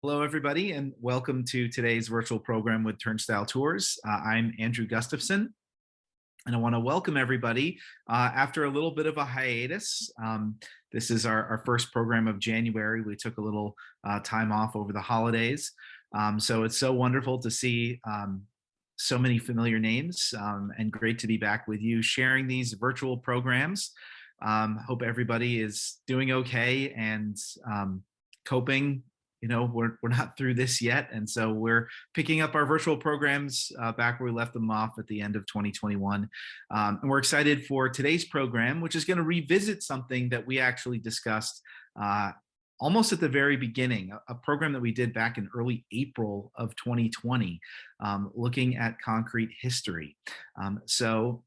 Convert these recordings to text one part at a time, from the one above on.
Hello, everybody, and welcome to today's virtual program with Turnstile Tours. I'm Andrew Gustafson, and I want to welcome everybody after a little bit of a hiatus. This is our first program of January. We took a little time off over the holidays. So it's so wonderful to see so many familiar names and great to be back with you sharing these virtual programs. Hope everybody is doing okay and coping. You know, we're not through this yet, and so we're picking up our virtual programs back where we left them off at the end of 2021. And we're excited for today's program, which is going to revisit something that we actually discussed almost at the very beginning, a program that we did back in early April of 2020, looking at concrete history. So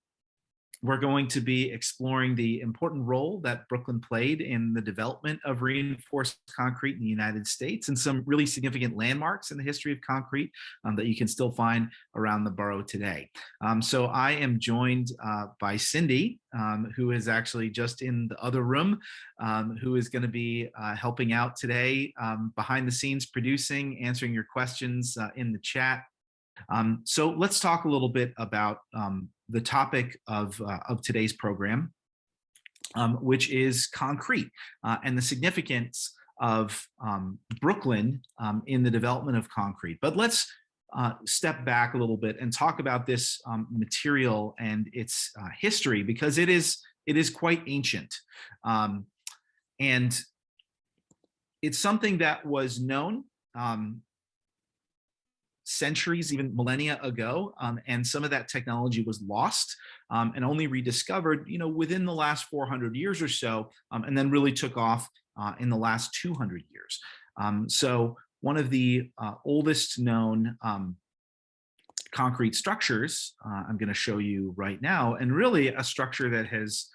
we're going to be exploring the important role that Brooklyn played in the development of reinforced concrete in the United States and some really significant landmarks in the history of concrete that you can still find around the borough today. So I am joined by Cindy, who is actually just in the other room, who is going to be helping out today behind the scenes, producing, answering your questions in the chat. So let's talk a little bit about the topic of today's program, which is concrete and the significance of Brooklyn in the development of concrete. But let's step back a little bit and talk about this material and its history, because it is quite ancient. And it's something that was known centuries, even millennia ago, and some of that technology was lost and only rediscovered, within the last 400 years or so, and then really took off in the last 200 years. So one of the oldest known concrete structures I'm going to show you right now, and really a structure that has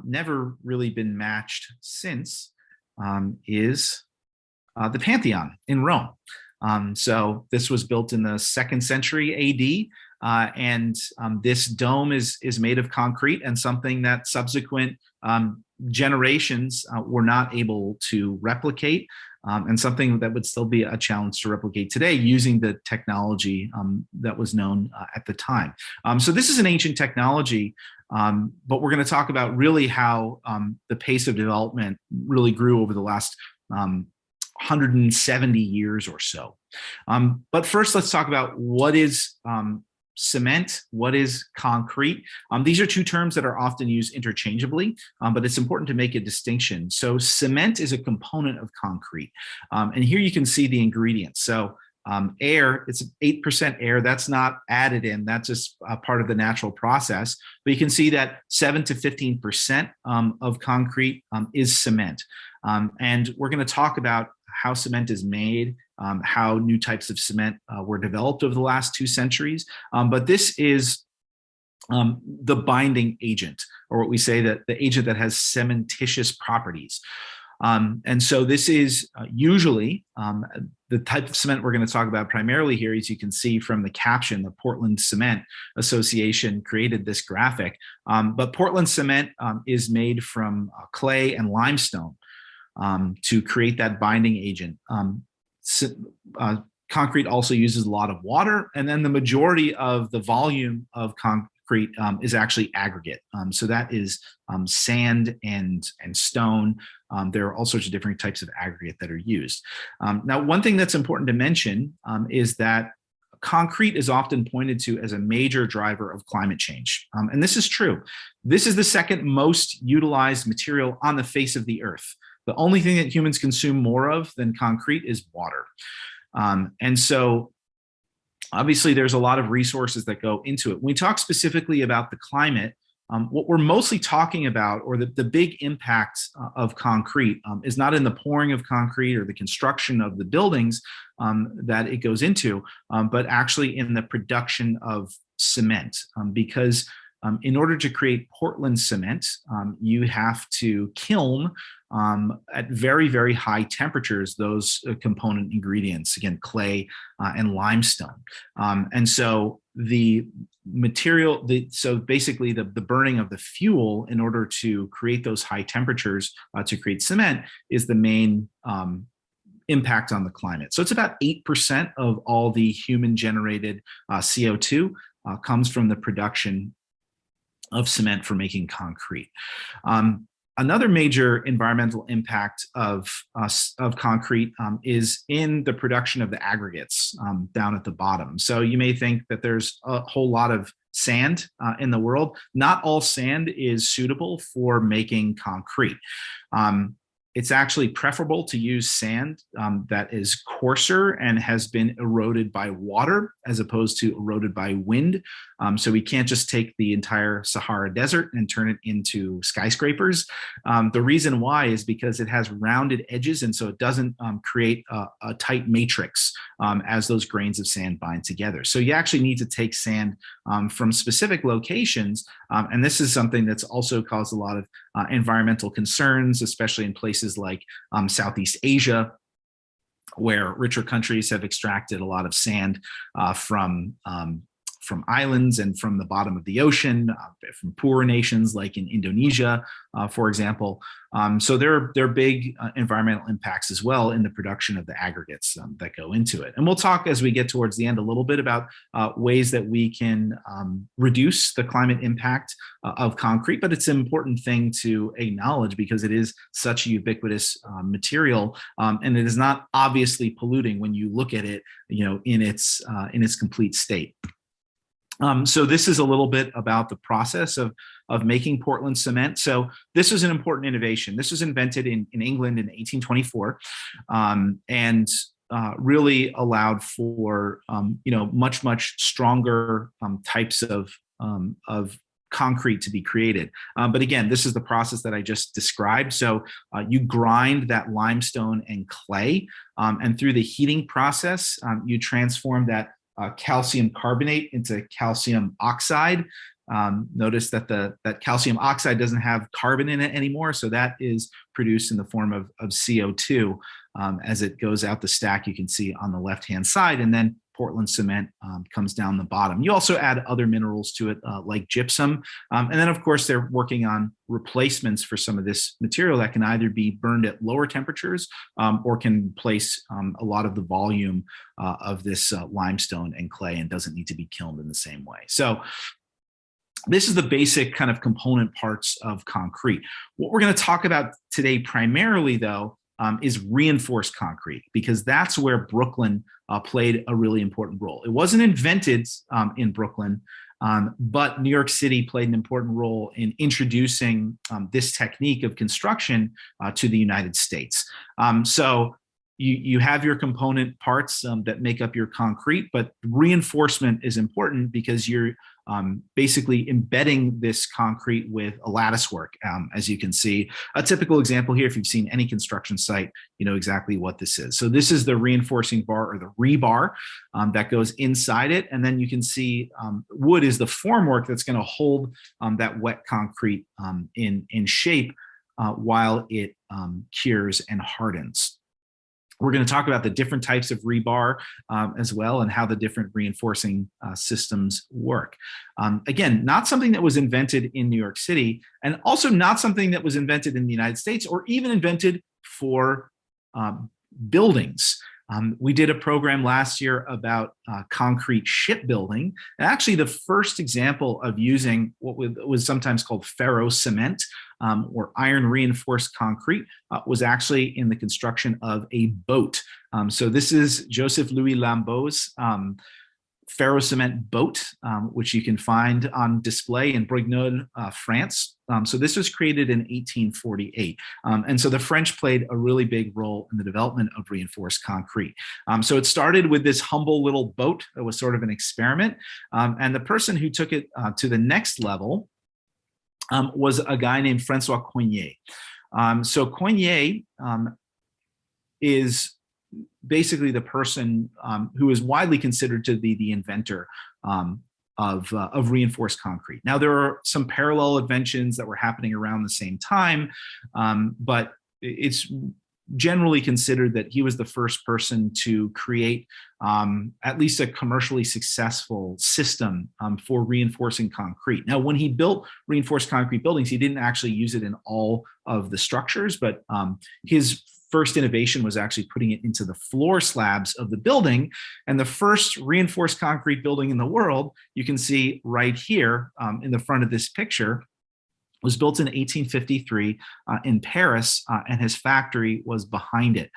never really been matched since, is the Pantheon in Rome. So this was built in the 2nd century AD, and this dome is made of concrete, and something that subsequent generations were not able to replicate, and something that would still be a challenge to replicate today using the technology that was known at the time. So this is an ancient technology, but we're going to talk about really how the pace of development really grew over the last 170 years or so. But first, let's talk about what is cement, what is concrete. These are two terms that are often used interchangeably, but it's important to make a distinction. So cement is a component of concrete. And here you can see the ingredients. So air, it's 8% air. That's not added in. That's just a part of the natural process. But you can see that 7 to 15% of concrete is cement. And we're going to talk about how cement is made, how new types of cement were developed over the last 2 centuries. But this is the binding agent, or what we say that the agent that has cementitious properties. And so this is usually the type of cement we're going to talk about primarily here. As you can see from the caption, the Portland Cement Association created this graphic. But Portland cement is made from clay and limestone to create that binding agent. Concrete also uses a lot of water, and then the majority of the volume of concrete is actually aggregate. So that is sand and stone. There are all sorts of different types of aggregate that are used. Now, one thing that's important to mention is that concrete is often pointed to as a major driver of climate change. And this is true. This is the second most utilized material on the face of the earth. The only thing that humans consume more of than concrete is water. And so obviously there's a lot of resources that go into it. When we talk specifically about the climate, what we're mostly talking about, or the big impact of concrete, is not in the pouring of concrete or the construction of the buildings that it goes into, but actually in the production of cement, because in order to create Portland cement, you have to kiln at very, very high temperatures those component ingredients, again, clay and limestone. And so the material, so basically the burning of the fuel in order to create those high temperatures to create cement is the main impact on the climate. So it's about 8% of all the human-generated CO2 comes from the production of cement for making concrete. Another major environmental impact of concrete is in the production of the aggregates down at the bottom. So you may think that there's a whole lot of sand in the world. Not all sand is suitable for making concrete. It's actually preferable to use sand that is coarser and has been eroded by water as opposed to eroded by wind. So we can't just take the entire Sahara Desert and turn it into skyscrapers. The reason why is because it has rounded edges, and so it doesn't create a tight matrix as those grains of sand bind together. So you actually need to take sand from specific locations, and this is something that's also caused a lot of environmental concerns, especially in places like Southeast Asia, where richer countries have extracted a lot of sand from islands and from the bottom of the ocean, from poorer nations like in Indonesia, for example. So there are big environmental impacts as well in the production of the aggregates that go into it. And we'll talk as we get towards the end a little bit about ways that we can reduce the climate impact of concrete, but it's an important thing to acknowledge because it is such a ubiquitous material, and it is not obviously polluting when you look at it, in its complete state. So this is a little bit about the process of making Portland cement. So this was an important innovation. This was invented in England in 1824, and really allowed for much stronger types of concrete to be created. But again, this is the process that I just described. So you grind that limestone and clay, and through the heating process, you transform that calcium carbonate into calcium oxide. Notice that that calcium oxide doesn't have carbon in it anymore, so that is produced in the form of CO2 as it goes out the stack. You can see on the left-hand side, and then Portland cement comes down the bottom. You also add other minerals to it, like gypsum. And then, of course, they're working on replacements for some of this material that can either be burned at lower temperatures or can place a lot of the volume of this limestone and clay and doesn't need to be kilned in the same way. So this is the basic kind of component parts of concrete. What we're going to talk about today primarily, though, is reinforced concrete, because that's where Brooklyn played a really important role. It wasn't invented in Brooklyn, but New York City played an important role in introducing this technique of construction to the United States. So you have your component parts that make up your concrete, but reinforcement is important because you're basically embedding this concrete with a lattice work, as you can see. A typical example here, if you've seen any construction site, you know exactly what this is. So this is the reinforcing bar, or the rebar, that goes inside it. And then you can see wood is the formwork that's going to hold that wet concrete in shape while it cures and hardens. We're going to talk about the different types of rebar as well, and how the different reinforcing systems work. Again, not something that was invented in New York City, and also not something that was invented in the United States or even invented for buildings. We did a program last year about concrete shipbuilding. And actually, the first example of using what was sometimes called ferro cement, or iron reinforced concrete, was actually in the construction of a boat. So this is Joseph Louis Lambeau's ferro cement boat, which you can find on display in Brignoles, France. So this was created in 1848. And so the French played a really big role in the development of reinforced concrete. So it started with this humble little boat that was sort of an experiment. And the person who took it to the next level was a guy named Francois Coignet. So Coignet is basically the person who is widely considered to be the inventor of reinforced concrete. Now, there are some parallel inventions that were happening around the same time, but it's generally considered that he was the first person to create at least a commercially successful system for reinforcing concrete. Now, when he built reinforced concrete buildings, he didn't actually use it in all of the structures, but his first innovation was actually putting it into the floor slabs of the building. And the first reinforced concrete building in the world, you can see right here in the front of this picture, was built in 1853 in Paris, and his factory was behind it.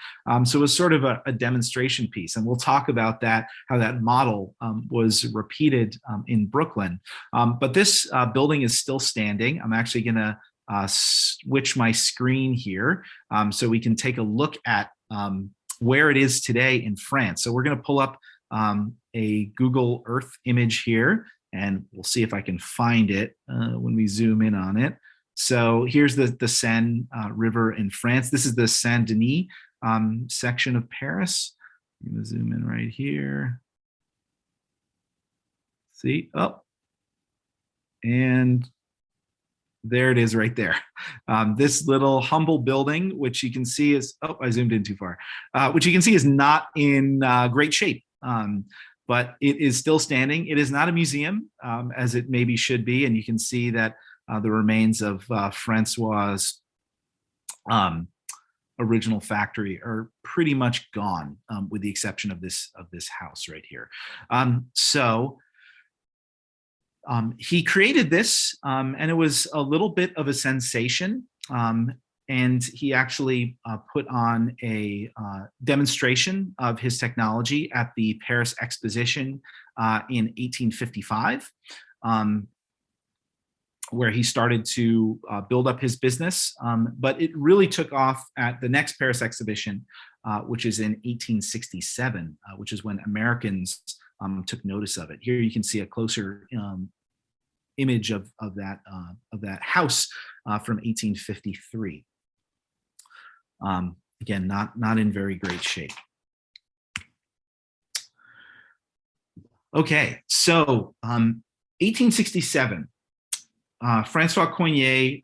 So it was sort of a demonstration piece, and we'll talk about that, how that model was repeated in Brooklyn. But this building is still standing. I'm actually gonna switch my screen here so we can take a look at where it is today in France. So we're gonna pull up a Google Earth image here, and we'll see if I can find it when we zoom in on it. So here's the Seine River in France. This is the Saint-Denis section of Paris. I'm gonna zoom in right here. See, oh, and there it is right there. This little humble building, which you can see is, oh, I zoomed in too far, which you can see is not in great shape. But it is still standing. It is not a museum, as it maybe should be, and you can see that the remains of Francois' original factory are pretty much gone, with the exception of this house right here. He created this, and it was a little bit of a sensation. And he actually put on a demonstration of his technology at the Paris Exposition in 1855, where he started to build up his business. But it really took off at the next Paris Exhibition, which is in 1867, which is when Americans took notice of it. Here you can see a closer image of that house from 1853. Again, not in very great shape. Okay, so 1867, Francois Coignet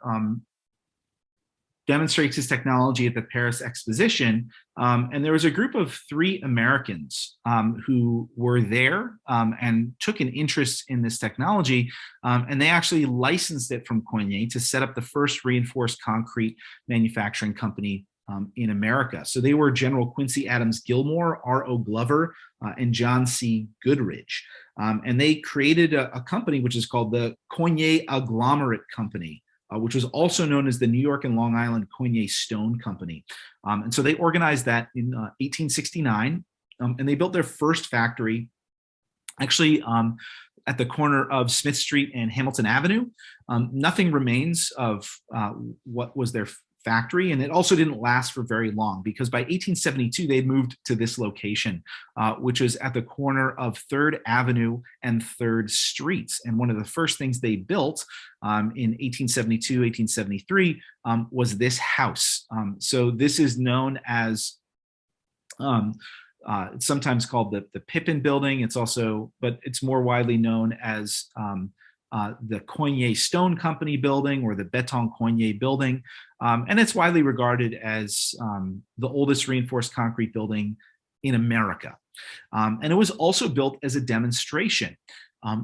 demonstrates his technology at the Paris Exposition, and there was a group of 3 Americans who were there and took an interest in this technology, and they actually licensed it from Coignet to set up the first reinforced concrete manufacturing company in America. So they were General Quincy Adams Gilmore, R.O. Glover, and John C. Goodrich. And they created a company which is called the Coignet Agglomerate Company, which was also known as the New York and Long Island Coignet Stone Company. And so they organized that in 1869, and they built their first factory actually at the corner of Smith Street and Hamilton Avenue. Nothing remains of what was their factory, and it also didn't last for very long, because by 1872 they moved to this location, which is at the corner of 3rd Avenue and 3rd Streets. And one of the first things they built in 1872, 1873 was this house. So this is known as it's sometimes called the Pippin Building. It's also, but it's more widely known as the Coignet Stone Company building, or the Beton Coignet building. And it's widely regarded as the oldest reinforced concrete building in America. And it was also built as a demonstration.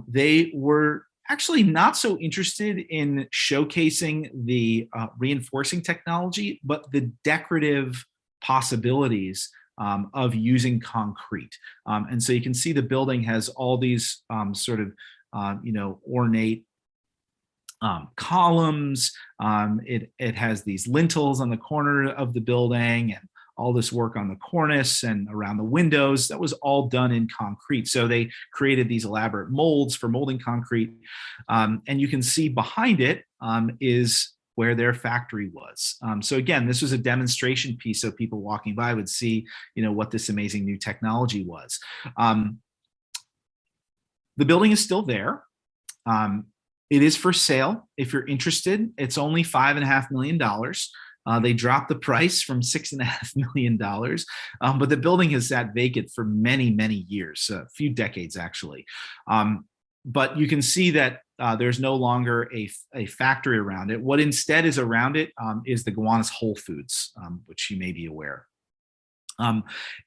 They were actually not so interested in showcasing the reinforcing technology, but the decorative possibilities of using concrete. And so you can see the building has all these sort of ornate columns. It has these lintels on the corner of the building, and all this work on the cornice and around the windows. That was all done in concrete. So they created these elaborate molds for molding concrete. And you can see behind it is where their factory was. So again, this was a demonstration piece, so people walking by would see, what this amazing new technology was. The building is still there. It is for sale. If you're interested, it's only $5.5 million. They dropped the price from $6.5 million, but the building has sat vacant for many, many years, a few decades actually. But you can see that there's no longer a factory around it. What instead is around it is the Gowanus Whole Foods, which you may be aware.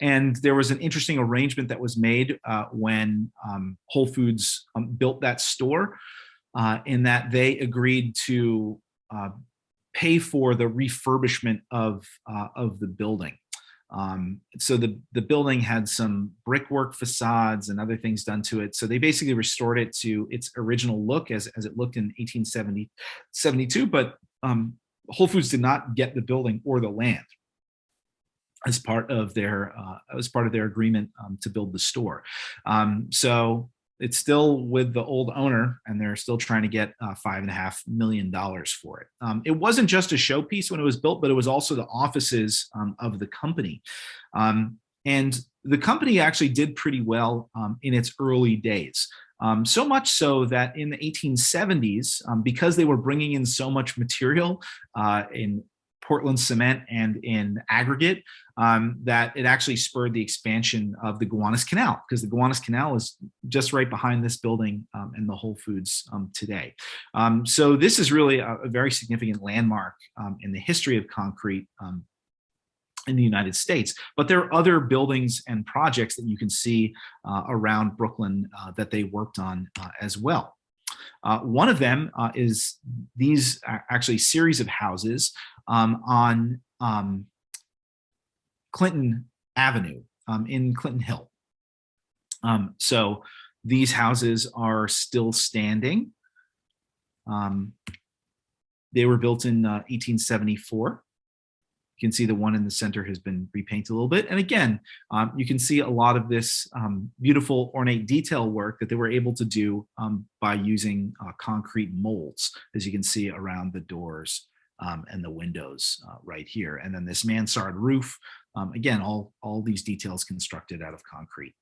And there was an interesting arrangement that was made when Whole Foods built that store, in that they agreed to pay for the refurbishment of the building. So the building had some brickwork facades and other things done to it. So they basically restored it to its original look as it looked in 1872. But Whole Foods did not get the building or the land as part of their agreement to build the store. So it's still with the old owner, and they're still trying to get $5.5 million for it. It wasn't just a showpiece when it was built, but it was also the offices of the company. And the company actually did pretty well in its early days. So much so that in the 1870s, because they were bringing in so much material in Portland cement and in aggregate, that it actually spurred the expansion of the Gowanus Canal, because the Gowanus Canal is just right behind this building and the Whole Foods today. So this is really a very significant landmark in the history of concrete in the United States. But there are other buildings and projects that you can see around Brooklyn that they worked on as well. One of them is these actually series of houses on Clinton Avenue in Clinton Hill. So these houses are still standing. They were built in 1874. You can see the one in the center has been repainted a little bit. And again, you can see a lot of this beautiful ornate detail work that they were able to do by using concrete molds, as you can see around the doors and the windows right here. And then this mansard roof, again, all these details constructed out of concrete.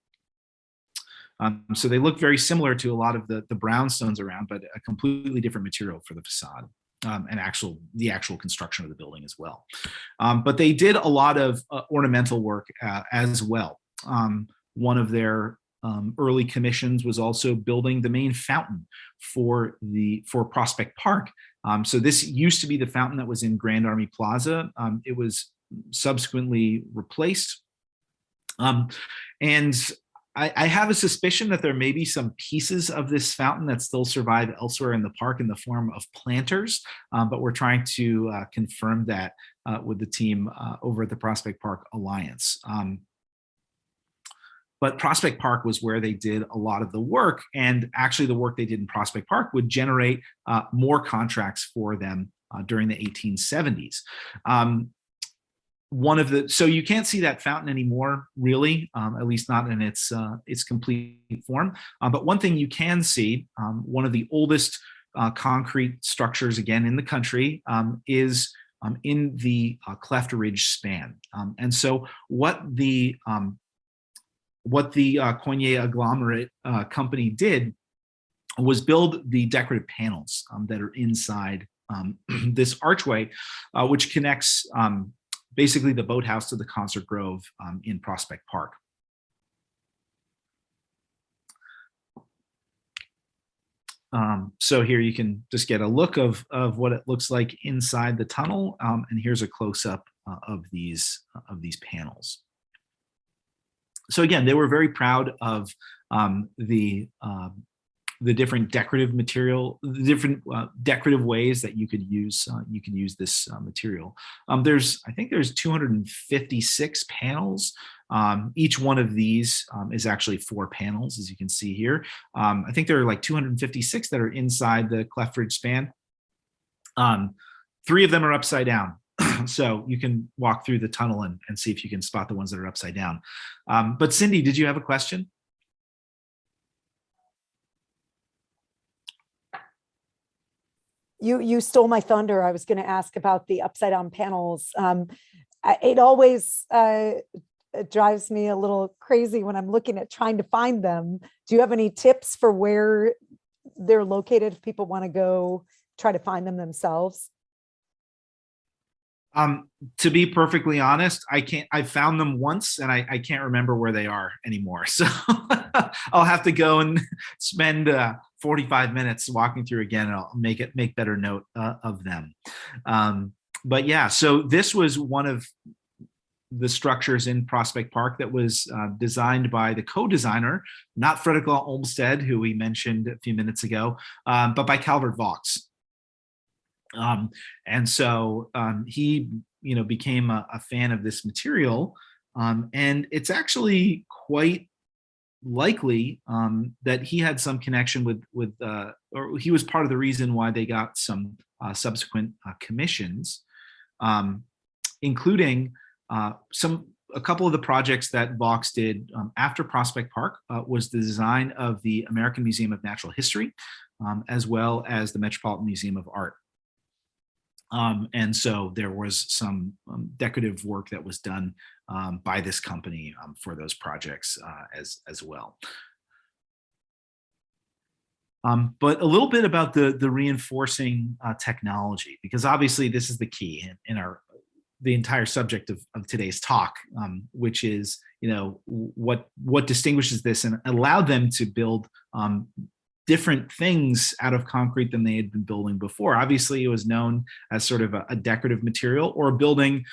So they look very similar to a lot of the brownstones around, but a completely different material for the facade. And the actual construction of the building as well. But they did a lot of ornamental work as well. One of their early commissions was also building the main fountain for Prospect Park. So this used to be the fountain that was in Grand Army Plaza. It was subsequently replaced. And I have a suspicion that there may be some pieces of this fountain that still survive elsewhere in the park in the form of planters, but we're trying to confirm that with the team over at the Prospect Park Alliance. But Prospect Park was where they did a lot of the work, and actually the work they did in Prospect Park would generate more contracts for them during the 1870s. So you can't see that fountain anymore, really, at least not in its complete form. But one thing you can see, one of the oldest concrete structures, again, in the country, is in the Cleft Ridge span. And so what the Coignet agglomerate company did was build the decorative panels that are inside this archway, which connects basically the boathouse to the concert grove in Prospect Park. So here you can just get a look of what it looks like inside the tunnel, and here's a close-up of these panels. So again, they were very proud of the different decorative material, the different decorative ways that you could use this material. I think there's 256 panels. Each one of these is actually 4 panels, as you can see here. I think there are like 256 that are inside the Cleft Ridge span. 3 of them are upside down. So you can walk through the tunnel and see if you can spot the ones that are upside down. But Cindy, did you have a question? You stole my thunder. I was going to ask about the upside down panels. It always drives me a little crazy when I'm looking at trying to find them. Do you have any tips for where they're located if people want to go try to find them themselves? To be perfectly honest, I found them once and I can't remember where they are anymore. So I'll have to go and spend 45 minutes walking through again, and I'll make better note of them. But yeah, so this was one of the structures in Prospect Park that was designed by the co-designer, not Frederick Law Olmsted, who we mentioned a few minutes ago, but by Calvert Vaux. And so he, became a fan of this material. And it's actually quite likely that he had some connection or he was part of the reason why they got some subsequent commissions, um, including a couple of the projects that Vaux did after Prospect Park was the design of the American Museum of Natural History, as well as the Metropolitan Museum of Art. And so there was some decorative work that was done by this company for those projects as well. But a little bit about the reinforcing technology, because obviously this is the key in the entire subject of today's talk, which is what distinguishes this and allowed them to build different things out of concrete than they had been building before. Obviously, it was known as sort of a decorative material, or building,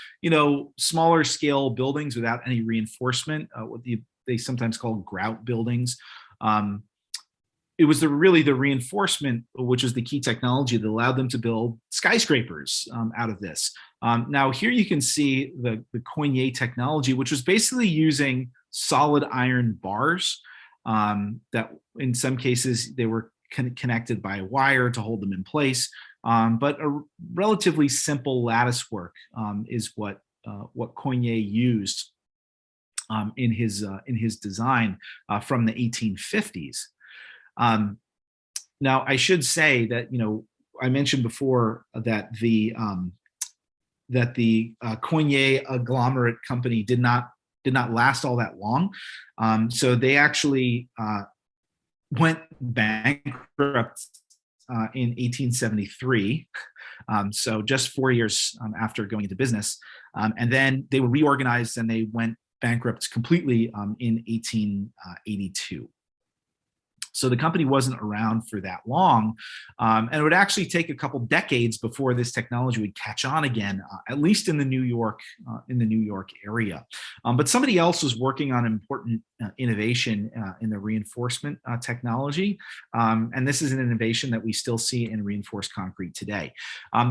smaller scale buildings without any reinforcement, what they sometimes call grout buildings. It was really the reinforcement, which is the key technology that allowed them to build skyscrapers out of this. Now, here you can see the Coignet technology, which was basically using solid iron bars that in some cases they were connected by a wire to hold them in place. But a relatively simple lattice work is what Coignet used in his design from the 1850s. Now, I should say that I mentioned before that the Coignet agglomerate company did not last all that long. So they actually went bankrupt in 1873. So just 4 years after going into business. And then they were reorganized and they went bankrupt completely in 1882. So the company wasn't around for that long, and it would actually take a couple decades before this technology would catch on again, at least in the New York area. But somebody else was working on important innovation in the reinforcement technology, and this is an innovation that we still see in reinforced concrete today.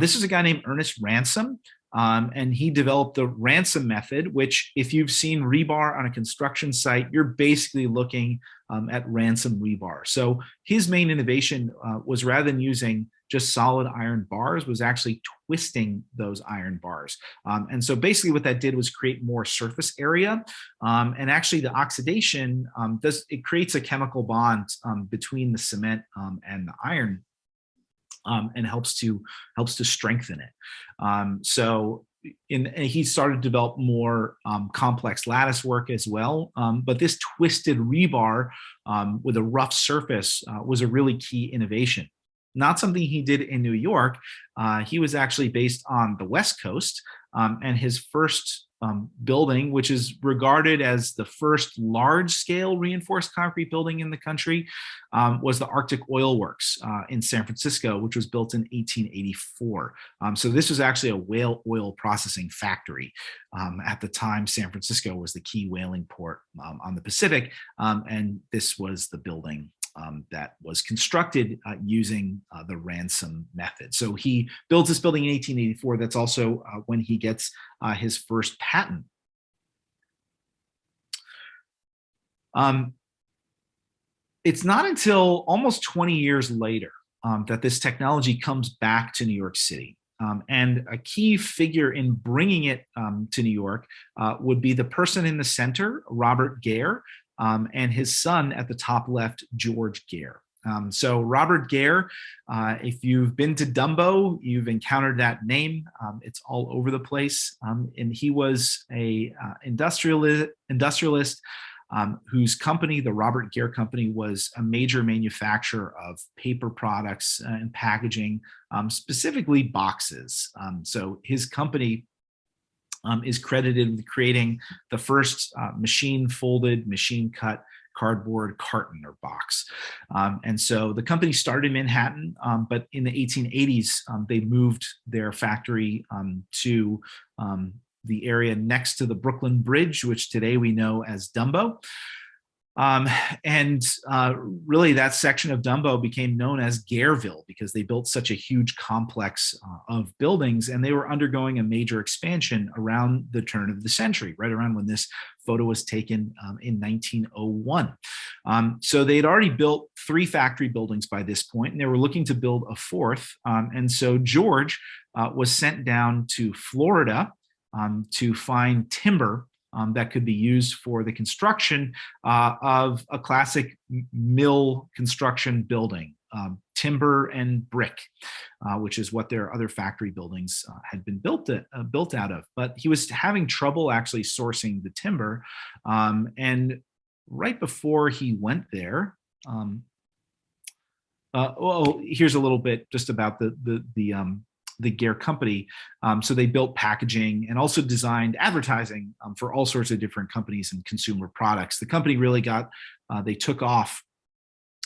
This is a guy named Ernest Ransome. And he developed the Ransome method, which, if you've seen rebar on a construction site, you're basically looking at Ransome rebar. So his main innovation was, rather than using just solid iron bars, was actually twisting those iron bars. And so basically what that did was create more surface area. And actually the oxidation creates a chemical bond between the cement and the iron. And helps to strengthen it. So he started to develop more complex lattice work as well. But this twisted rebar with a rough surface was a really key innovation. Not something he did in New York. He was actually based on the West Coast, and his first building, which is regarded as the first large-scale reinforced concrete building in the country, was the Arctic Oil Works in San Francisco, which was built in 1884. So this was actually a whale oil processing factory. At the time, San Francisco was the key whaling port on the Pacific, and this was the building that was constructed using the Ransome method. So he builds this building in 1884. That's also when he gets his first patent. It's not until almost 20 years later that this technology comes back to New York City. And a key figure in bringing it to New York would be the person in the center, Robert Gare, and his son at the top left, George Gare. So Robert Gare, if you've been to DUMBO, you've encountered that name. It's all over the place. And he was a industrialist whose company, the Robert Gare Company, was a major manufacturer of paper products and packaging, specifically boxes. So his company is credited with creating the first machine-folded, machine-cut cardboard carton or box. And so the company started in Manhattan, but in the 1880s, they moved their factory to the area next to the Brooklyn Bridge, which today we know as DUMBO. Um, and really, that section of Dumbo became known as Gareville because they built such a huge complex of buildings, and they were undergoing a major expansion around the turn of the century, right around when this photo was taken in 1901. So they had already built 3 factory buildings by this point, and they were looking to build a 4th. And so George was sent down to Florida to find timber that could be used for the construction of a classic mill construction building, timber and brick, which is what their other factory buildings had been built out of. But he was having trouble actually sourcing the timber. And right before he went there, well, here's a little bit just about the Gare company. So they built packaging and also designed advertising for all sorts of different companies and consumer products. The company really they took off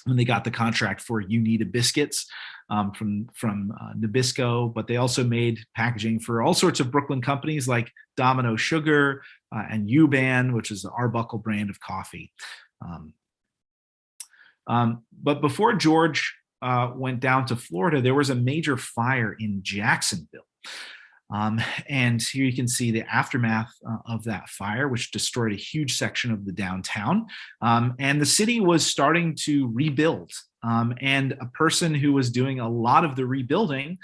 when they got the contract for You Need a Biscuits from Nabisco, but they also made packaging for all sorts of Brooklyn companies like Domino Sugar and U-Ban, which is the Arbuckle brand of coffee. But before George went down to Florida, there was a major fire in Jacksonville. And here you can see the aftermath of that fire, which destroyed a huge section of the downtown. And the city was starting to rebuild. And a person who was doing a lot of the rebuilding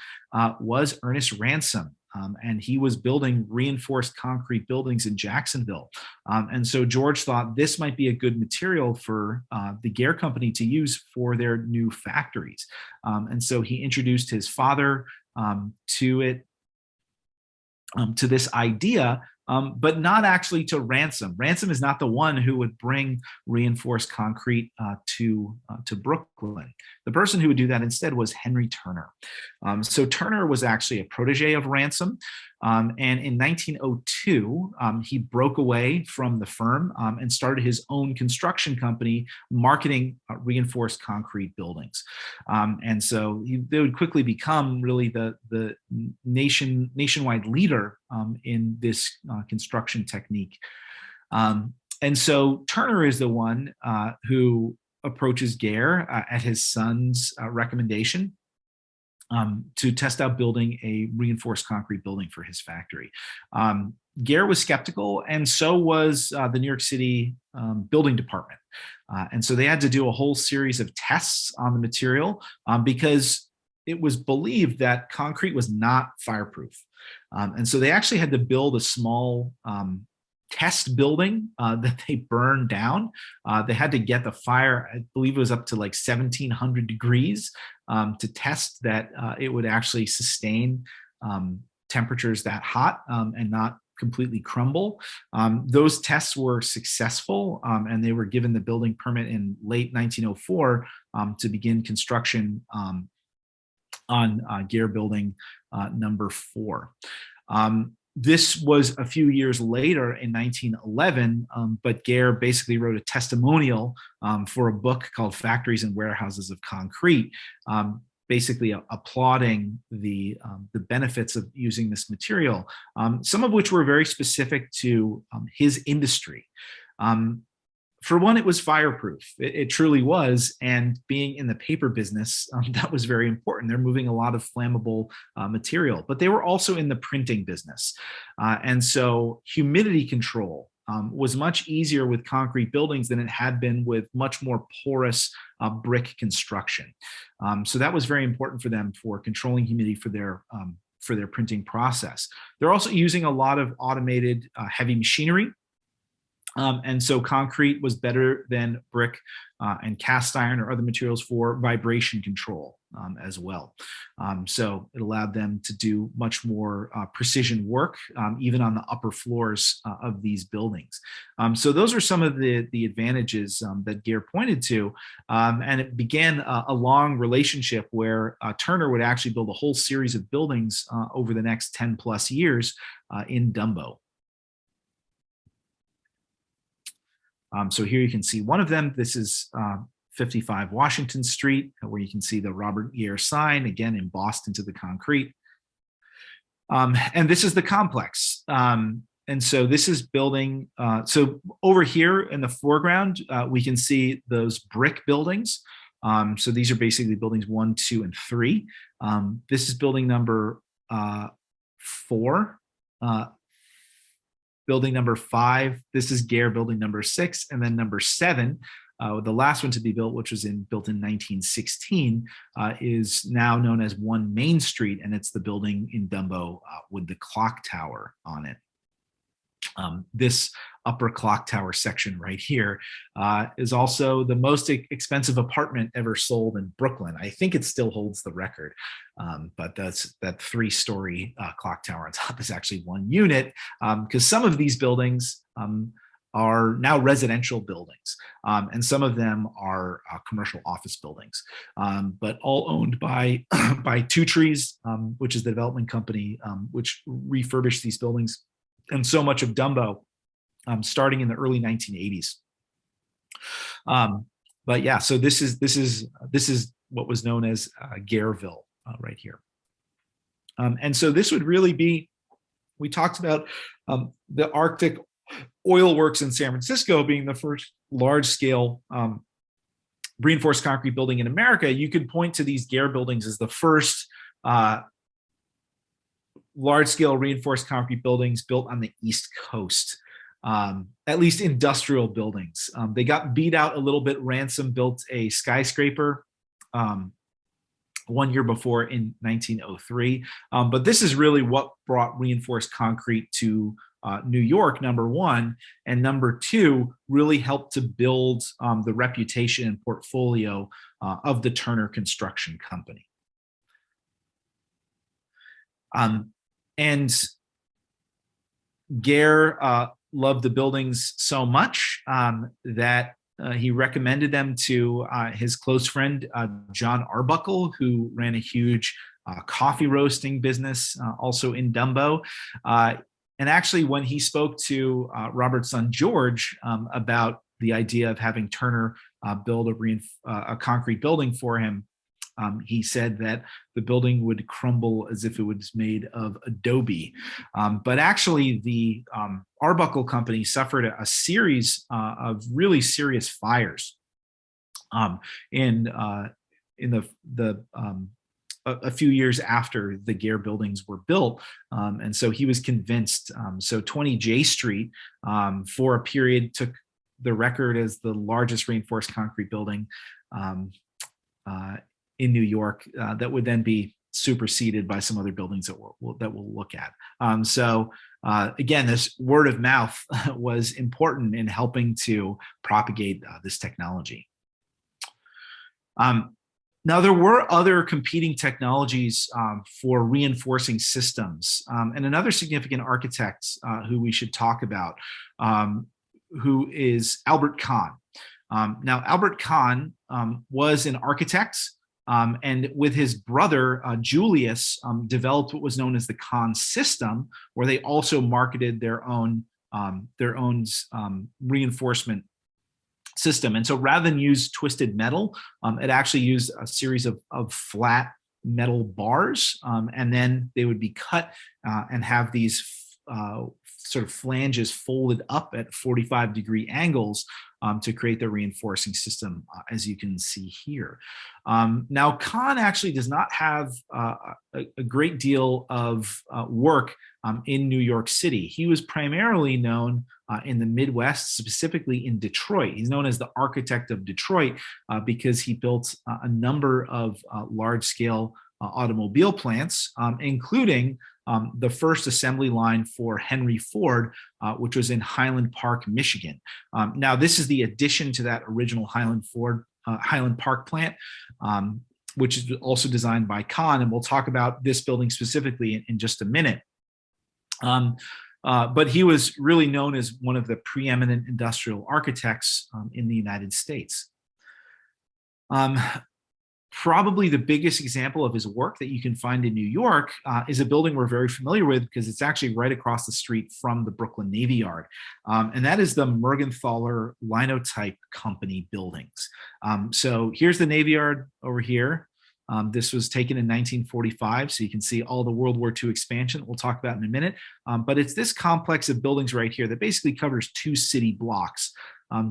was Ernest Ransom. And he was building reinforced concrete buildings in Jacksonville. And so George thought this might be a good material for the Gare company to use for their new factories. And so he introduced his father to this idea, but not actually to Ransom. Ransom is not the one who would bring reinforced concrete to Brooklyn. The person who would do that instead was Henry Turner. So Turner was actually a protege of Ransom. And in 1902, he broke away from the firm and started his own construction company marketing reinforced concrete buildings. And so they would quickly become really the nationwide leader in this construction technique. And so Turner is the one who approaches Gare at his son's recommendation to test out building a reinforced concrete building for his factory. Gare was skeptical, and so was the New York City building department. And so they had to do a whole series of tests on the material because it was believed that concrete was not fireproof. And so they actually had to build a small test building that they burned down. They had to get the fire, I believe it was up to like 1700 degrees to test that it would actually sustain temperatures that hot and not completely crumble. Those tests were successful and they were given the building permit in late 1904 to begin construction on Gare building number 4. This was a few years later in 1911, but Gare basically wrote a testimonial for a book called Factories and Warehouses of Concrete, basically applauding the benefits of using this material, some of which were very specific to his industry. For one, it was fireproof. It truly was. And being in the paper business, that was very important. They're moving a lot of flammable material, but they were also in the printing business. And so humidity control was much easier with concrete buildings than it had been with much more porous brick construction. So that was very important for them for controlling humidity for their printing process. They're also using a lot of automated heavy machinery. And so concrete was better than brick and cast iron or other materials for vibration control as well. So it allowed them to do much more precision work, even on the upper floors of these buildings. So those are some of the advantages that Gare pointed to. And it began a long relationship where Turner would actually build a whole series of buildings over the next 10 plus years in Dumbo. So here you can see one of them. This is 55 Washington Street, where you can see the Robert Gare sign, again embossed into the concrete. And this is the complex. and so this is building, so over here in the foreground, we can see those brick buildings. So these are basically buildings 1, 2, and 3. This is building number 4. Building number 5, this is Gare building number 6, and then number 7, the last one to be built, which was built in 1916, is now known as 1 Main Street, and it's the building in Dumbo with the clock tower on it. This upper clock tower section right here is also the most expensive apartment ever sold in Brooklyn. I think it still holds the record, but that's that 3-story clock tower on top is actually 1 unit, because some of these buildings are now residential buildings, and some of them are commercial office buildings, but all owned by by Two Trees, which is the development company which refurbished these buildings, and so much of Dumbo starting in the early 1980s. But yeah, so this is what was known as Gareville right here. And so this would really be, we talked about the Arctic Oil Works in San Francisco being the first large-scale reinforced concrete building in America. You could point to these Gare buildings as the first large-scale reinforced concrete buildings built on the East Coast, at least industrial buildings. They got beat out a little bit. Ransom built a skyscraper 1 year before in 1903. But this is really what brought reinforced concrete to New York, number 1, and number 2, really helped to build the reputation and portfolio of the Turner Construction Company. And Gare loved the buildings so much that he recommended them to his close friend, John Arbuckle, who ran a huge coffee roasting business also in Dumbo. And actually, when he spoke to Robert's son, George, about the idea of having Turner build a concrete building for him, he said that the building would crumble as if it was made of adobe. But actually, the Arbuckle Company suffered a series of really serious fires in a few years after the Gare buildings were built. And so he was convinced. So 20 J Street for a period took the record as the largest reinforced concrete building in New York, that would then be superseded by some other buildings that we'll look at. So again, this word of mouth was important in helping to propagate this technology. Now, there were other competing technologies for reinforcing systems, and another significant architect who we should talk about, who is Albert Kahn. Now, Albert Kahn was an architect, and with his brother, Julius, developed what was known as the Kahn system, where they also marketed their own reinforcement system. And so rather than use twisted metal, it actually used a series of flat metal bars, and then they would be cut and have these sort of flanges folded up at 45-degree angles to create the reinforcing system, as you can see here. Now, Kahn actually does not have a great deal of work in New York City. He was primarily known in the Midwest, specifically in Detroit. He's known as the architect of Detroit because he built a number of large-scale automobile plants, including the first assembly line for Henry Ford, which was in Highland Park, Michigan. Now, this is the addition to that original Highland Park plant, which is also designed by Kahn, and we'll talk about this building specifically in just a minute. But he was really known as one of the preeminent industrial architects in the United States. Probably the biggest example of his work that you can find in New York is a building we're very familiar with because it's actually right across the street from the Brooklyn Navy Yard. And that is the Mergenthaler Linotype Company buildings. So here's the Navy Yard over here. This was taken in 1945, so you can see all the World War II expansion we'll talk about in a minute. But it's this complex of buildings right here that basically covers 2 city blocks.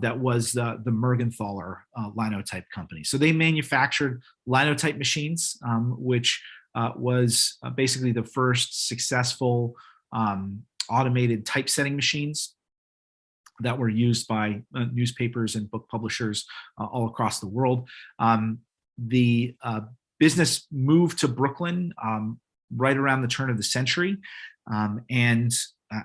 That was the Mergenthaler linotype company. So they manufactured linotype machines, which was basically the first successful automated typesetting machines that were used by newspapers and book publishers all across the world. The business moved to Brooklyn right around the turn of the century, and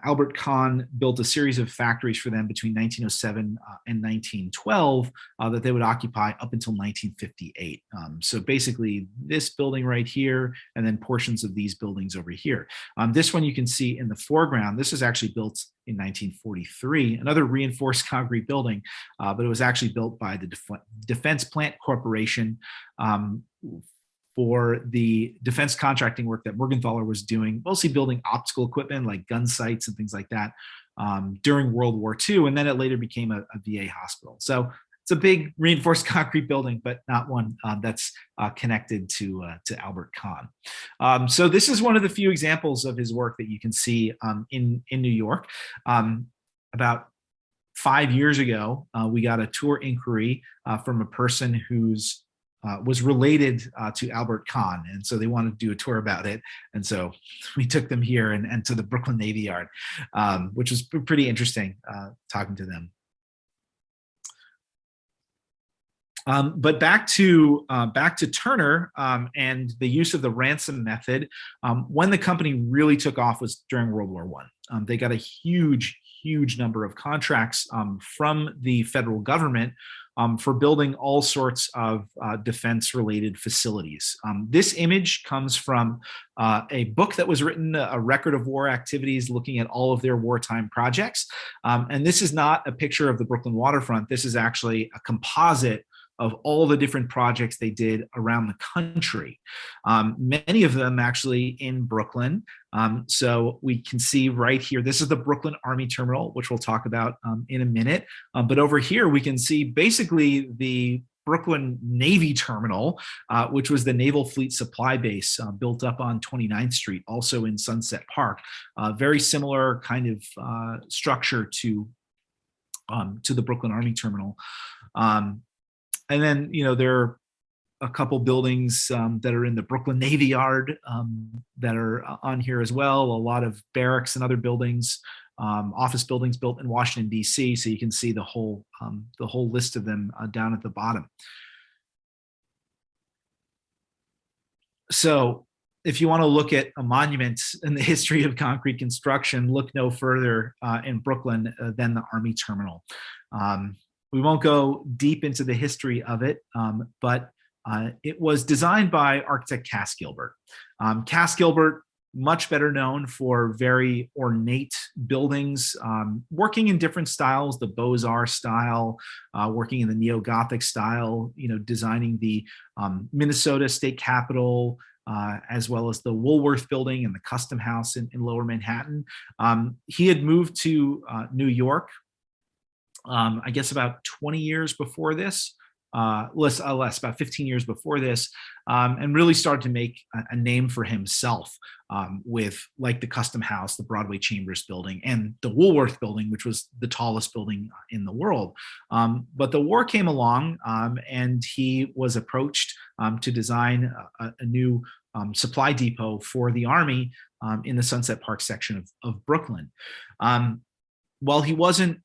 Albert Kahn built a series of factories for them between 1907 and 1912 that they would occupy up until 1958. So basically this building right here, and then portions of these buildings over here. This one you can see in the foreground. This was actually built in 1943, another reinforced concrete building, but it was actually built by the Defense Plant Corporation for the defense contracting work that Mergenthaler was doing, mostly building optical equipment like gun sights and things like that during World War II. And then it later became a VA hospital. So it's a big reinforced concrete building, but not one that's connected to Albert Kahn. So this is one of the few examples of his work that you can see in New York. About 5 years ago, we got a tour inquiry from a person who's was related to Albert Kahn. And so they wanted to do a tour about it. And so we took them here and to the Brooklyn Navy Yard, which was pretty interesting talking to them. But back to Turner and the use of the ransom method. When the company really took off was during World War I. They got a huge number of contracts from the federal government for building all sorts of defense-related facilities. This image comes from a book that was written, a record of war activities, looking at all of their wartime projects. And this is not a picture of the Brooklyn waterfront. This is actually a composite of all the different projects they did around the country. Many of them actually in Brooklyn. So we can see right here, this is the Brooklyn Army Terminal, which we'll talk about in a minute. But over here, we can see basically the Brooklyn Navy Terminal, which was the Naval Fleet Supply Base built up on 29th Street, also in Sunset Park. Very similar kind of structure to the Brooklyn Army Terminal. And then, you know, there are a couple buildings that are in the Brooklyn Navy Yard that are on here as well. A lot of barracks and other buildings, office buildings built in Washington, D.C. So you can see the whole list of them down at the bottom. So if you want to look at a monument in the history of concrete construction, look no further in Brooklyn than the Army Terminal. We won't go deep into the history of it, but it was designed by architect Cass Gilbert. Cass Gilbert, much better known for very ornate buildings, working in different styles, the Beaux-Arts style, working in the Neo-Gothic style, you know, designing the Minnesota State Capitol, as well as the Woolworth Building and the Custom House in Lower Manhattan. He had moved to New York, I guess about 20 years before this, less, about 15 years before this, and really started to make a name for himself with like the Custom House, the Broadway Chambers Building, and the Woolworth Building, which was the tallest building in the world. But the war came along, and he was approached to design a new supply depot for the Army in the Sunset Park section of Brooklyn. While he wasn't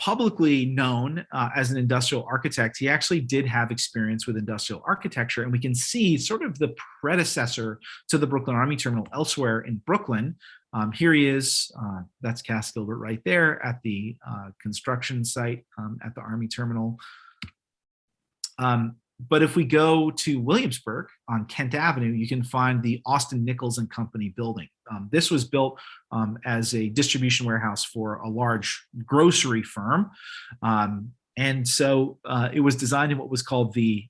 publicly known as an industrial architect, he actually did have experience with industrial architecture, and we can see sort of the predecessor to the Brooklyn Army Terminal elsewhere in Brooklyn. Here he is, that's Cass Gilbert right there at the construction site at the Army Terminal. But if we go to Williamsburg on Kent Avenue, you can find the Austin Nichols and Company building. This was built as a distribution warehouse for a large grocery firm. And so it was designed in what was called the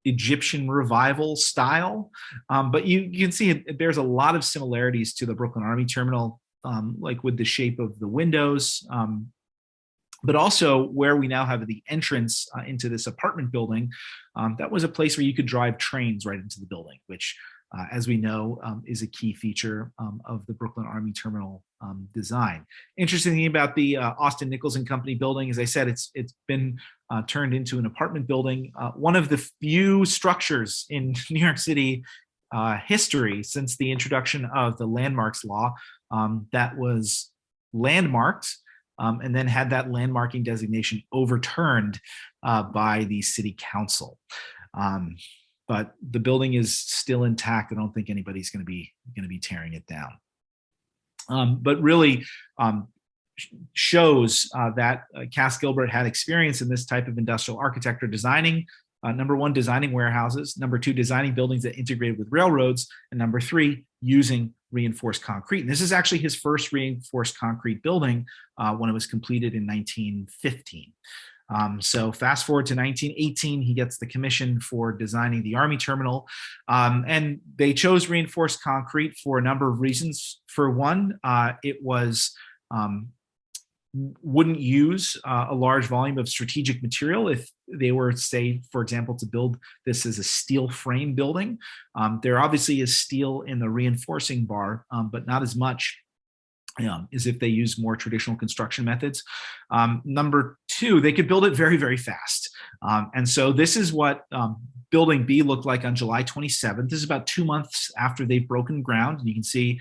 Egyptian Revival style. But you can see it bears a lot of similarities to the Brooklyn Army Terminal, like with the shape of the windows, but also where we now have the entrance into this apartment building, that was a place where you could drive trains right into the building, which, as we know, is a key feature of the Brooklyn Army Terminal design. Interesting thing about the Austin Nichols and Company building, as I said, it's been turned into an apartment building. One of the few structures in New York City history since the introduction of the landmarks law that was landmarked and then had that landmarking designation overturned by the city council. But the building is still intact. I don't think anybody's going to be tearing it down. But really shows that Cass Gilbert had experience in this type of industrial architecture, designing, number one, designing warehouses, number two, designing buildings that integrated with railroads, and number three, using reinforced concrete. And this is actually his first reinforced concrete building when it was completed in 1915. So fast forward to 1918, he gets the commission for designing the Army Terminal. And they chose reinforced concrete for a number of reasons. For one, it was wouldn't use a large volume of strategic material if they were, say, for example, to build this as a steel frame building. There obviously is steel in the reinforcing bar, but not as much as if they use more traditional construction methods. Number two, they could build it very, very fast. And so this is what Building B looked like on July 27th. This is about 2 months after they've broken ground. And you can see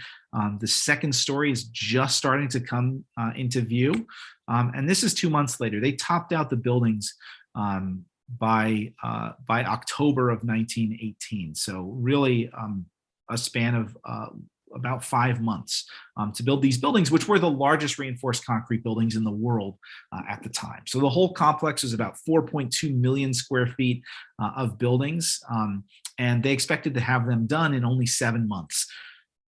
the second story is just starting to come into view. And this is 2 months later. They topped out the buildings by October of 1918. So really a span of about 5 months to build these buildings, which were the largest reinforced concrete buildings in the world at the time. So the whole complex was about 4.2 million square feet of buildings, and they expected to have them done in only 7 months.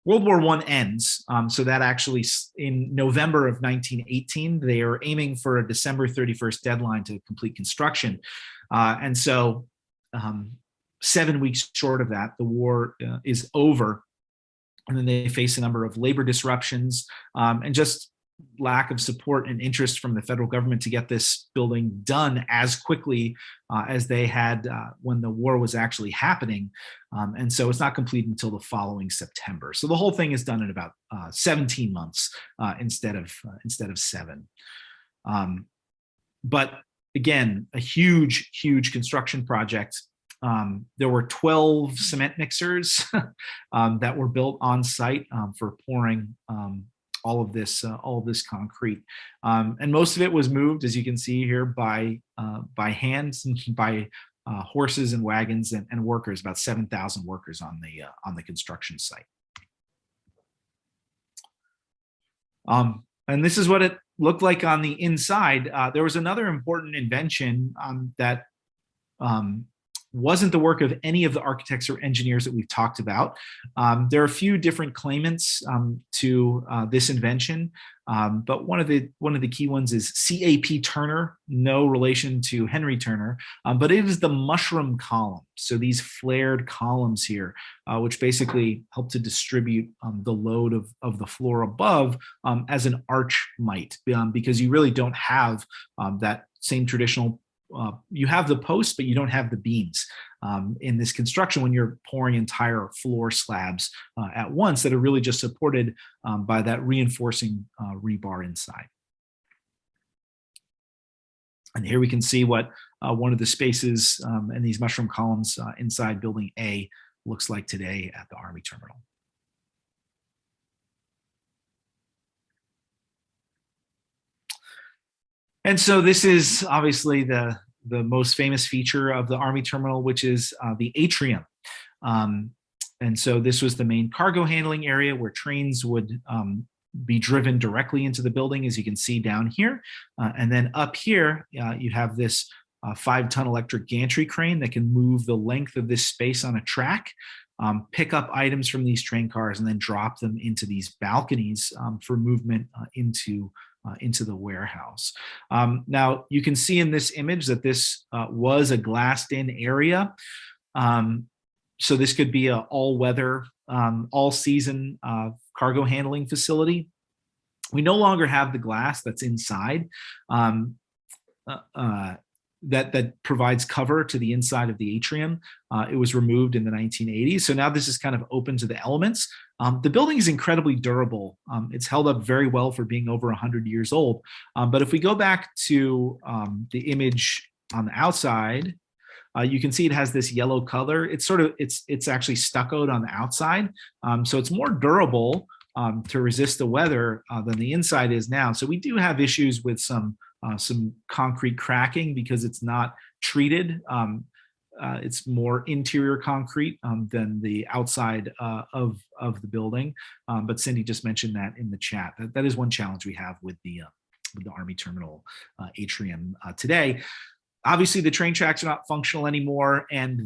World War I ends, so that actually in November of 1918, they are aiming for a December 31st deadline to complete construction. And so 7 weeks short of that, the war is over. And then they face a number of labor disruptions and just lack of support and interest from the federal government to get this building done as quickly as they had when the war was actually happening. And so it's not complete until the following September. So the whole thing is done in about 17 months instead of 7. But again, a huge, huge construction project. There were 12 cement mixers that were built on site for pouring all of this concrete, and most of it was moved, as you can see here, by hands, by horses and wagons and workers. About 7,000 workers on the construction site. And this is what it looked like on the inside. There was another important invention that wasn't the work of any of the architects or engineers that we've talked about. There are a few different claimants to this invention, but one of the key ones is C.A.P. Turner, no relation to Henry Turner, but it is the mushroom column. So these flared columns here, which basically help to distribute the load of the floor above as an arch might, because you really don't have that same traditional you have the posts, but you don't have the beams in this construction when you're pouring entire floor slabs at once that are really just supported by that reinforcing rebar inside. And here we can see what one of the spaces and these mushroom columns inside Building A looks like today at the Army Terminal. And so this is obviously the most famous feature of the Army Terminal, which is the atrium. And so this was the main cargo handling area where trains would be driven directly into the building, as you can see down here. And then up here, you have this 5-ton electric gantry crane that can move the length of this space on a track, pick up items from these train cars, and then drop them into these balconies for movement into the warehouse. Now, you can see in this image that this was a glassed-in area. So this could be an all-weather, all-season cargo handling facility. We no longer have the glass that's inside. that provides cover to the inside of the atrium. It was removed in the 1980s. So now this is kind of open to the elements. The building is incredibly durable. It's held up very well for being over 100 years old. But if we go back to the image on the outside, you can see it has this yellow color. It's actually stuccoed on the outside. So it's more durable to resist the weather than the inside is now. So we do have issues with some concrete cracking because it's not treated. It's more interior concrete than the outside of the building. But Cindy just mentioned that in the chat. That is one challenge we have with the Army Terminal atrium today. Obviously, the train tracks are not functional anymore, and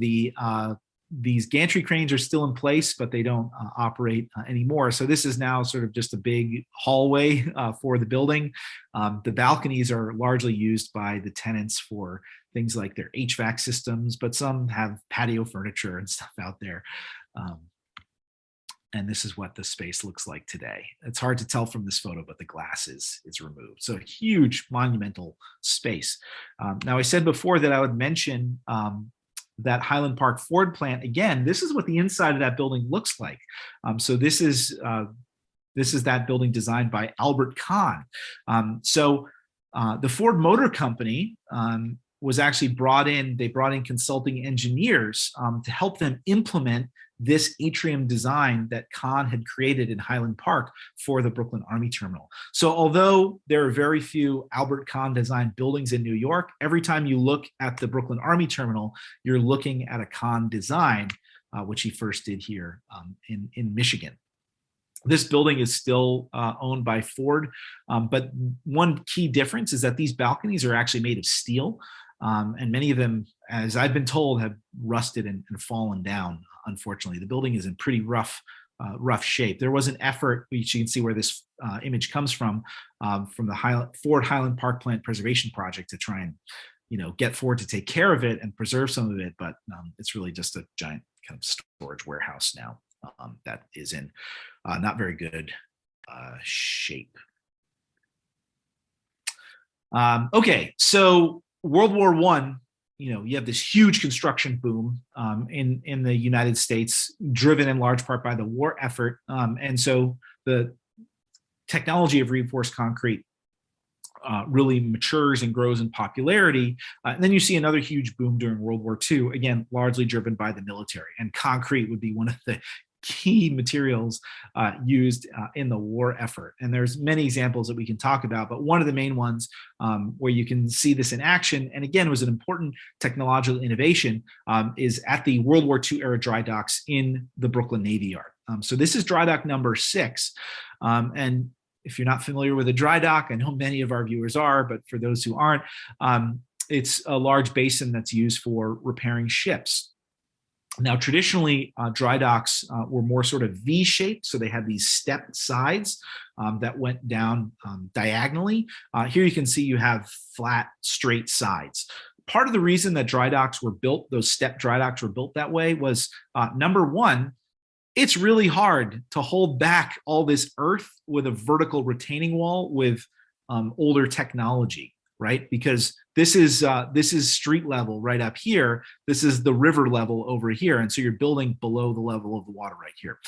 these gantry cranes are still in place, but they don't operate anymore. So this is now sort of just a big hallway for the building. The balconies are largely used by the tenants for things like their HVAC systems, but some have patio furniture and stuff out there. And this is what the space looks like today. It's hard to tell from this photo, but the glass is removed. So a huge monumental space. Now I said before that I would mention that Highland Park Ford plant. Again, this is what the inside of that building looks like. So this is that building designed by Albert Kahn. The Ford Motor Company was actually brought in. They brought in consulting engineers to help them implement this atrium design that Kahn had created in Highland Park for the Brooklyn Army Terminal. So although there are very few Albert Kahn designed buildings in New York, every time you look at the Brooklyn Army Terminal, you're looking at a Kahn design, which he first did here in Michigan. This building is still owned by Ford, but one key difference is that these balconies are actually made of steel, and many of them, as I've been told, have rusted and fallen down. Unfortunately, the building is in pretty rough shape. There was an effort, which you can see where this image comes from the Ford Highland Park Plant Preservation Project, to try and get Ford to take care of it and preserve some of it, but it's really just a giant kind of storage warehouse now that is in not very good shape. Okay, so World War I, you have this huge construction boom in the United States, driven in large part by the war effort. And so the technology of reinforced concrete really matures and grows in popularity. And then you see another huge boom during World War II, again, largely driven by the military. And concrete would be one of the key materials used in the war effort. And there's many examples that we can talk about, but one of the main ones where you can see this in action, and again, was an important technological innovation, is at the World War II era dry docks in the Brooklyn Navy Yard. So this is dry dock number 6. And if you're not familiar with a dry dock, I know many of our viewers are, but for those who aren't, it's a large basin that's used for repairing ships. Now, traditionally, dry docks were more sort of V-shaped, so they had these stepped sides that went down diagonally. Here you can see you have flat, straight sides. Part of the reason that dry docks were built, those stepped dry docks were built that way, was number one, it's really hard to hold back all this earth with a vertical retaining wall with older technology, right? Because this is street level right up here. This is the river level over here. And so you're building below the level of the water right here.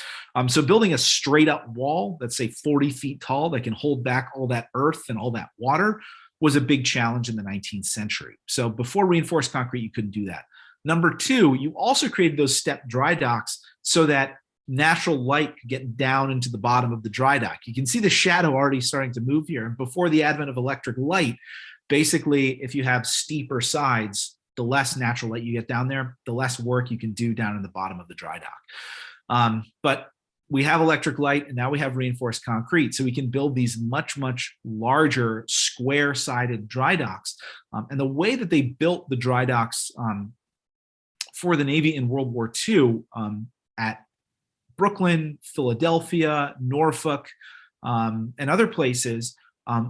So building a straight up wall that's, say, 40 feet tall that can hold back all that earth and all that water was a big challenge in the 19th century. So before reinforced concrete, you couldn't do that. Number two, you also created those stepped dry docks so that natural light could get down into the bottom of the dry dock. You can see the shadow already starting to move here. And before the advent of electric light, basically, if you have steeper sides, the less natural light you get down there, the less work you can do down in the bottom of the dry dock. But we have electric light, and now we have reinforced concrete, so we can build these much, much larger square-sided dry docks. And the way that they built the dry docks for the Navy in World War II at Brooklyn, Philadelphia, Norfolk, and other places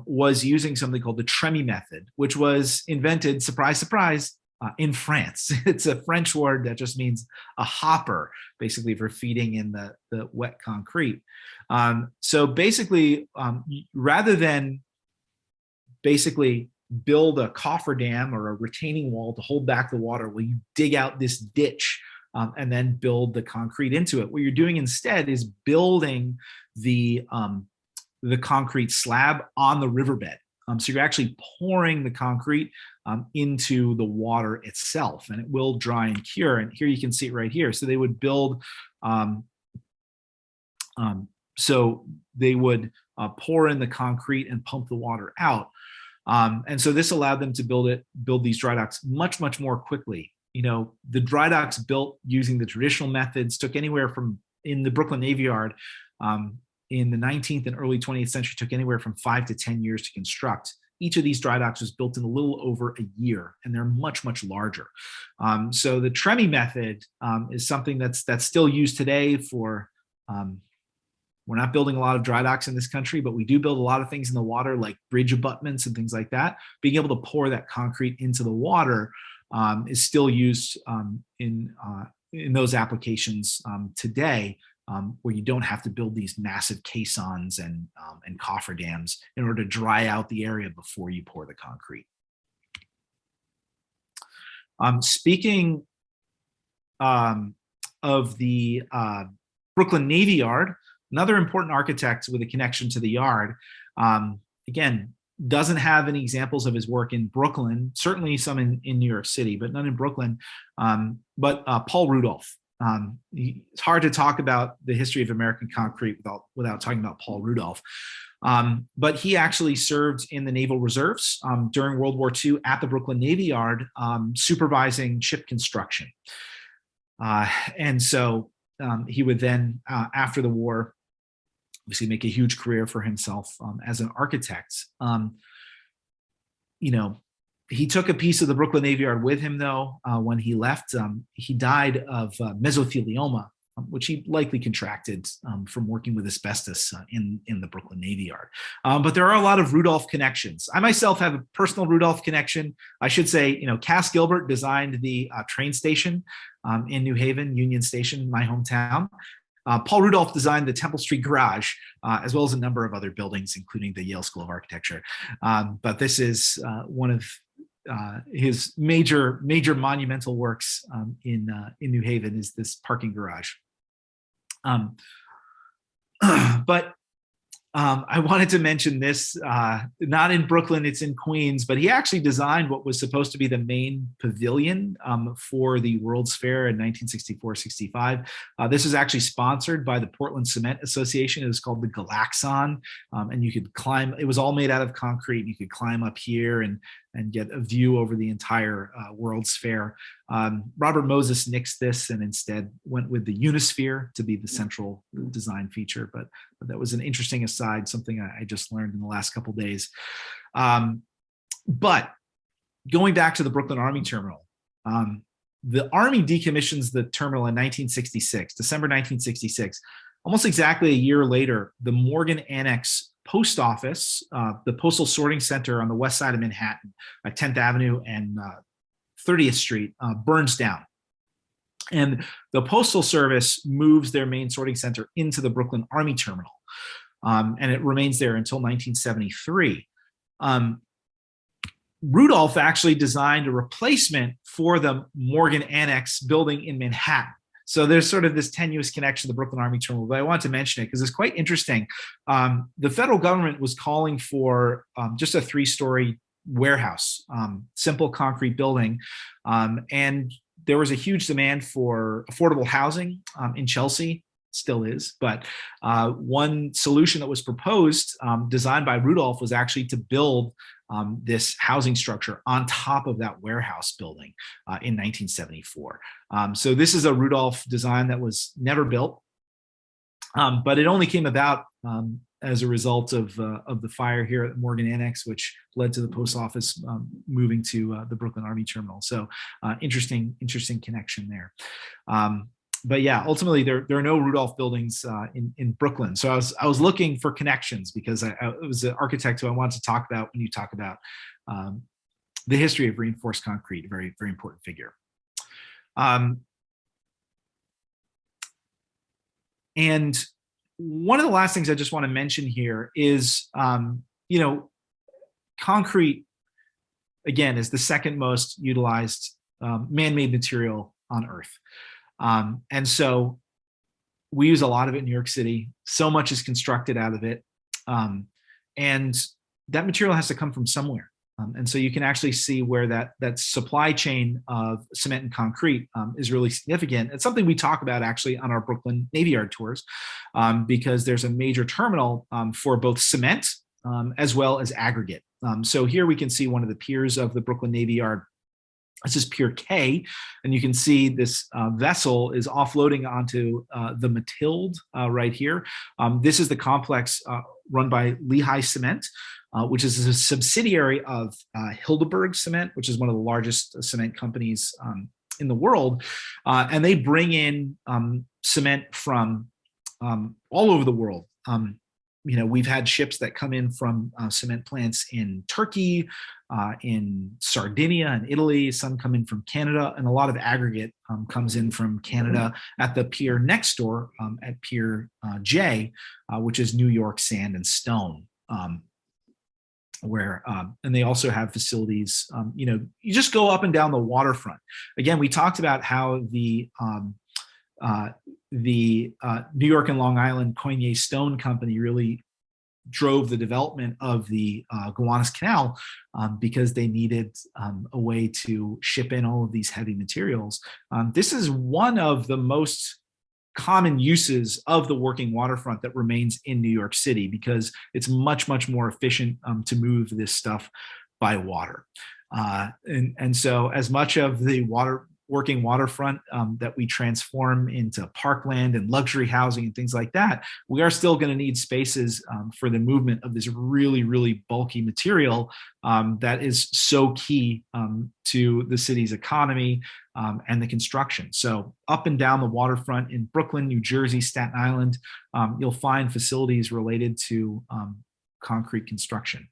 was using something called the Tremy method, which was invented, surprise, surprise, in France. It's a French word that just means a hopper, basically for feeding in the wet concrete. So basically, rather than basically build a cofferdam or a retaining wall to hold back the water. Well, you dig out this ditch and then build the concrete into it. What you're doing instead is building the concrete slab on the riverbed. So you're actually pouring the concrete into the water itself, and it will dry and cure. And here you can see it right here. So they would build, so they would pour in the concrete and pump the water out. And so this allowed them to build these dry docks much, much more quickly. You know, the dry docks built using the traditional methods took anywhere from, in the Brooklyn Navy Yard, in the 19th and early 20th century, took anywhere from 5 to 10 years to construct. Each of these dry docks was built in a little over a year, and they're much, much larger. So the Tremy method is something that's still used today for, we're not building a lot of dry docks in this country, but we do build a lot of things in the water, like bridge abutments and things like that. Being able to pour that concrete into the water is still used in those applications today, where you don't have to build these massive caissons and cofferdams in order to dry out the area before you pour the concrete. Speaking of the Brooklyn Navy Yard, another important architect with a connection to the yard, again, doesn't have any examples of his work in Brooklyn, certainly some in New York City, but none in Brooklyn, but Paul Rudolph. It's hard to talk about the history of American concrete without talking about Paul Rudolph. But he actually served in the Naval Reserves during World War II at the Brooklyn Navy Yard, supervising ship construction. And so he would then, after the war, obviously make a huge career for himself as an architect. You know, he took a piece of the Brooklyn Navy Yard with him, though, when he left. He died of mesothelioma, which he likely contracted from working with asbestos in the Brooklyn Navy Yard. But there are a lot of Rudolph connections. I myself have a personal Rudolph connection. I should say, you know, Cass Gilbert designed the train station in New Haven, Union Station, my hometown. Paul Rudolph designed the Temple Street Garage, as well as a number of other buildings, including the Yale School of Architecture. But this is one of his major monumental works in New Haven, is this parking garage. But I wanted to mention this, not in Brooklyn, it's in Queens, but he actually designed what was supposed to be the main pavilion for the World's Fair in 1964-65. This was actually sponsored by the Portland Cement Association. It was called the Galaxon, and you could climb, it was all made out of concrete. You could climb up here and get a view over the entire World's Fair. Robert Moses nixed this and instead went with the Unisphere to be the central design feature. But that was an interesting aside, something I just learned in the last couple of days. But going back to the Brooklyn Army Terminal, the Army decommissions the terminal in 1966, December 1966. Almost exactly a year later, the Morgan Annex Post Office, the Postal Sorting Center on the west side of Manhattan, 10th Avenue and 30th Street, burns down. And the Postal Service moves their main sorting center into the Brooklyn Army Terminal, and it remains there until 1973. Rudolph actually designed a replacement for the Morgan Annex building in Manhattan. So there's sort of this tenuous connection to the Brooklyn Army Terminal, but I want to mention it because it's quite interesting. The federal government was calling for just a 3-story warehouse, simple concrete building. And there was a huge demand for affordable housing in Chelsea, still is, but one solution that was proposed, designed by Rudolph, was actually to build this housing structure on top of that warehouse building in 1974. So this is a Rudolph design that was never built, but it only came about as a result of the fire here at Morgan Annex, which led to the post office moving to the Brooklyn Army Terminal. So interesting connection there. But yeah, ultimately there are no Rudolph buildings in Brooklyn. So I was looking for connections because it was an architect who I wanted to talk about when you talk about the history of reinforced concrete, a very, very important figure. And one of the last things I just want to mention here is, you know, concrete again, is the second most utilized man-made material on Earth. And so we use a lot of it in New York City. So much is constructed out of it. And that material has to come from somewhere. And so you can actually see where that supply chain of cement and concrete is really significant. It's something we talk about actually on our Brooklyn Navy Yard tours, because there's a major terminal for both cement as well as aggregate. So here we can see one of the piers of the Brooklyn Navy Yard. This is Pier K, and you can see this vessel is offloading onto the Matilde right here. This is the complex run by Lehigh Cement, which is a subsidiary of Heidelberg Cement, which is one of the largest cement companies in the world. And they bring in cement from all over the world. We've had ships that come in from cement plants in Turkey, in Sardinia and Italy. Some come in from Canada, and a lot of aggregate comes in from Canada at the pier next door at Pier J, which is New York Sand and Stone. And they also have facilities, you just go up and down the waterfront. Again, we talked about how the New York and Long Island Coignet Stone Company really drove the development of the Gowanus Canal because they needed a way to ship in all of these heavy materials. This is one of the most common uses of the working waterfront that remains in New York City, because it's much, much more efficient to move this stuff by water. And so as much of the working waterfront that we transform into parkland and luxury housing and things like that, we are still going to need spaces for the movement of this really, really bulky material that is so key to the city's economy and the construction. So up and down the waterfront in Brooklyn, New Jersey, Staten Island, you'll find facilities related to concrete construction.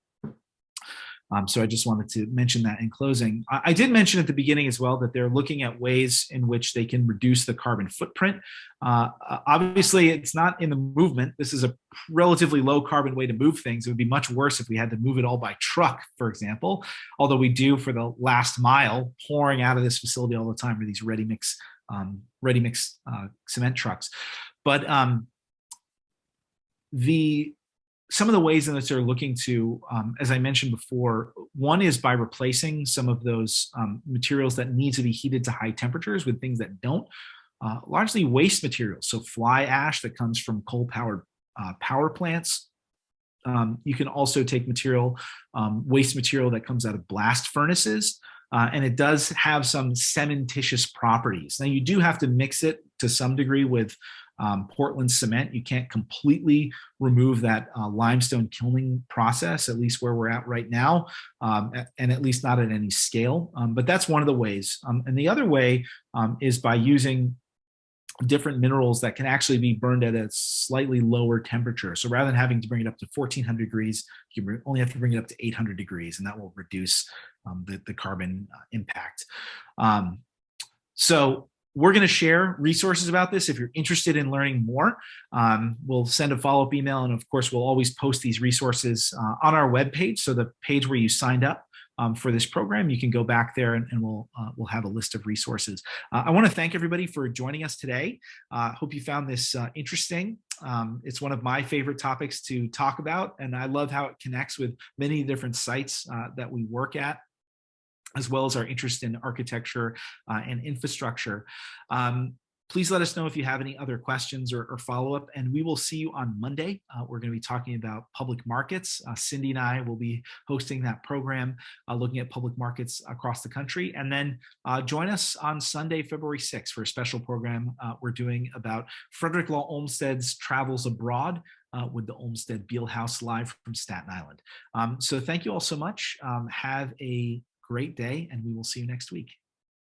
So I just wanted to mention that in closing. I did mention at the beginning as well that they're looking at ways in which they can reduce the carbon footprint. Obviously, it's not in the movement. This is a relatively low carbon way to move things. It would be much worse if we had to move it all by truck, for example, although we do for the last mile, pouring out of this facility all the time are these ready mix cement trucks. But some of the ways in which they're looking to, as I mentioned before, one is by replacing some of those materials that need to be heated to high temperatures with things that don't, largely waste materials. So fly ash that comes from coal-powered power plants. You can also take waste material that comes out of blast furnaces, and it does have some cementitious properties. Now, you do have to mix it to some degree with Portland cement. You can't completely remove that limestone kilning process, at least where we're at right now, and at least not at any scale. But that's one of the ways. And the other way is by using different minerals that can actually be burned at a slightly lower temperature. So rather than having to bring it up to 1400 degrees, you only have to bring it up to 800 degrees, and that will reduce the carbon impact. So we're going to share resources about this. If you're interested in learning more, we'll send a follow-up email. And of course, we'll always post these resources on our webpage. So the page where you signed up for this program, you can go back there and we'll have a list of resources. I want to thank everybody for joining us today. Hope you found this interesting. It's one of my favorite topics to talk about, and I love how it connects with many different sites that we work at, as well as our interest in architecture and infrastructure. Please let us know if you have any other questions or follow-up, and we will see you on Monday. We're going to be talking about public markets. Cindy and I will be hosting that program, looking at public markets across the country. And then join us on Sunday, February 6th for a special program we're doing about Frederick Law Olmsted's travels abroad with the Olmsted Beale House live from Staten Island. So thank you all so much. Have a great day, and we will see you next week.